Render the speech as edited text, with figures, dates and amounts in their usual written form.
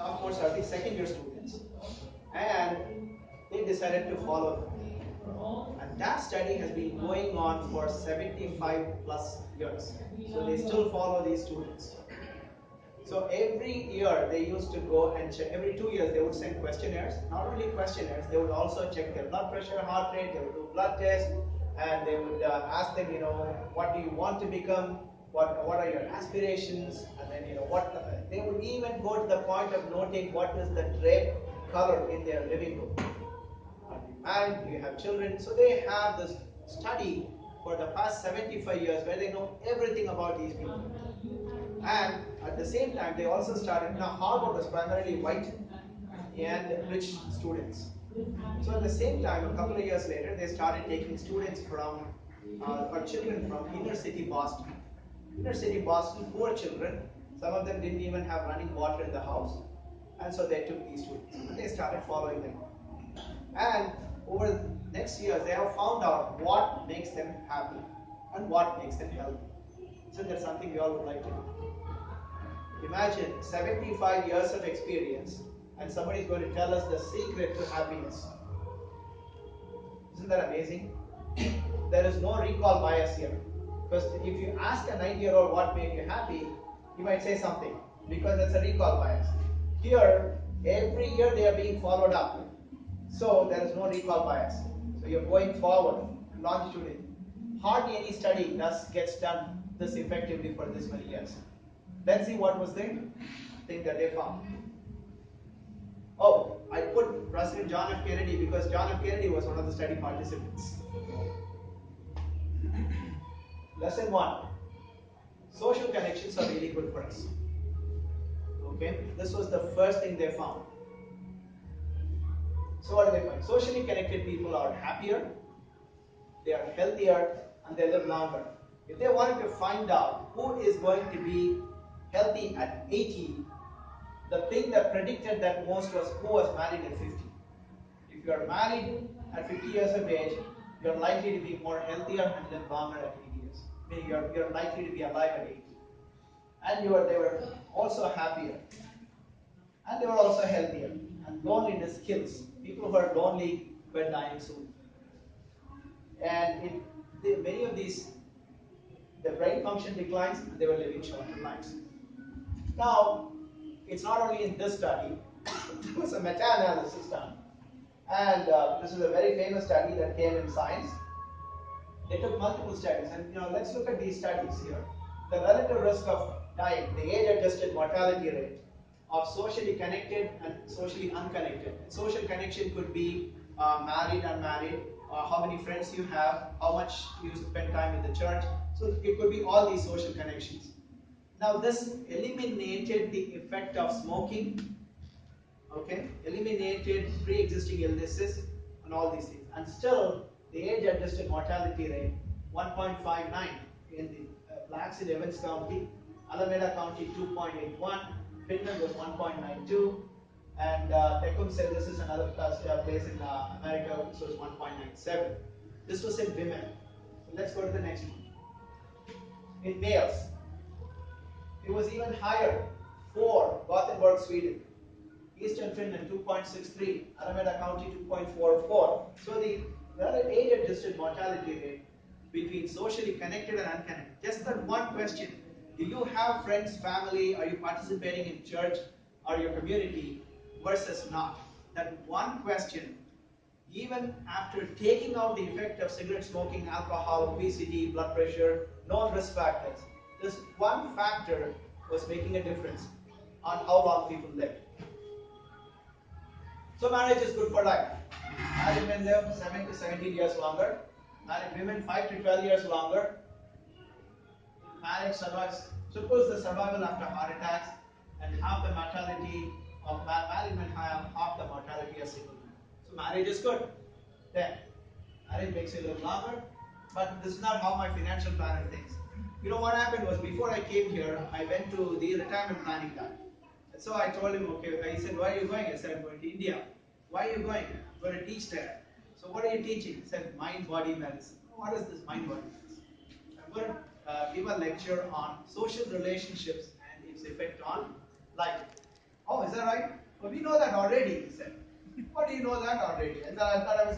sophomores are the second year students, and they decided to follow them. And that study has been going on for 75 plus years. So they still follow these students. So every year they used to go and check, every 2 years they would send questionnaires. Not only questionnaires, they would also check their blood pressure, heart rate, they would do blood tests, and they would ask them, what do you want to become, what are your aspirations, and then, they would even go to the point of noting what is the red color in their living room. Are you married? Do you have children? So they have this study for the past 75 years where they know everything about these people. And at the same time, they also started, now Harvard was primarily white and rich students. So at the same time, a couple of years later, they started taking students from, or children from inner city Boston. Inner city Boston, poor children, some of them didn't even have running water in the house. And so they took these students and they started following them. And over the next years, they have found out what makes them happy and what makes them healthy. Isn't that something we all would like to do? Imagine 75 years of experience and somebody is going to tell us the secret to happiness. Isn't that amazing? There is no recall bias here. Because if you ask a 90-year-old what made you happy, he might say something because that's a recall bias. Here, every year they are being followed up. So there is no recall bias. So you're going forward, longitudinally. Hardly any study gets done this effectively for this many years. Let's see what was the thing that they found. Oh, I put President John F. Kennedy because John F. Kennedy was one of the study participants. Lesson 1. Social connections are really good for us. Okay, this was the first thing they found. So what do they find? Socially connected people are happier, they are healthier, and they live longer. If they wanted to find out who is going to be healthy at 80, the thing that predicted that most was who was married at 50. If you are married at 50 years of age, you are likely to be more healthier and live longer at 80 years. Meaning you are likely to be alive at 80. And they were also happier. And they were also healthier. And loneliness kills. People who are lonely were dying soon. And many of these, the brain function declines and they were living shorter lives. Now, it's not only in this study, there was a meta-analysis done. And this is a very famous study that came in Science. They took multiple studies, and let's look at these studies here. The relative risk of dying, the age-adjusted mortality rate of socially connected and socially unconnected. Social connection could be married, unmarried, how many friends you have, how much you spend time in the church. So it could be all these social connections. Now this eliminated the effect of smoking, okay, eliminated pre-existing illnesses and all these things. And still, the age-adjusted mortality rate, 1.59 in the blacks in Evans County, Alameda County 2.81, Finland was 1.92, and Tecumseh, this is another place in America, which was 1.97. This was in women. So let's go to the next one. In males, it was even higher for Gothenburg, Sweden. Eastern Finland 2.63, Alameda County 2.44. So the age-adjusted mortality rate between socially connected and unconnected. Just that one question. Do you have friends, family? Are you participating in church or your community versus not? That one question, even after taking out the effect of cigarette smoking, alcohol, obesity, blood pressure, known risk factors, this one factor was making a difference on how long people live. So marriage is good for life. Married men live 7 to 17 years longer. Married women 5 to 12 years longer. Marriage survives. Suppose the survival after heart attacks and half the mortality of married men have half the mortality of single men. So marriage is good. Then marriage makes you live longer, but this is not how my financial planner thinks. You know what happened was before I came here, I went to the retirement planning guy. And so I told him, okay, he said, why are you going? I said, I'm going to India. Why are you going? I'm going to teach there. So what are you teaching? He said, mind-body medicine. What is this mind-body medicine? I'm going to give a lecture on social relationships and its effect on life. Oh, is that that right? Well, we know that already, he said. What do you know that already? I thought I was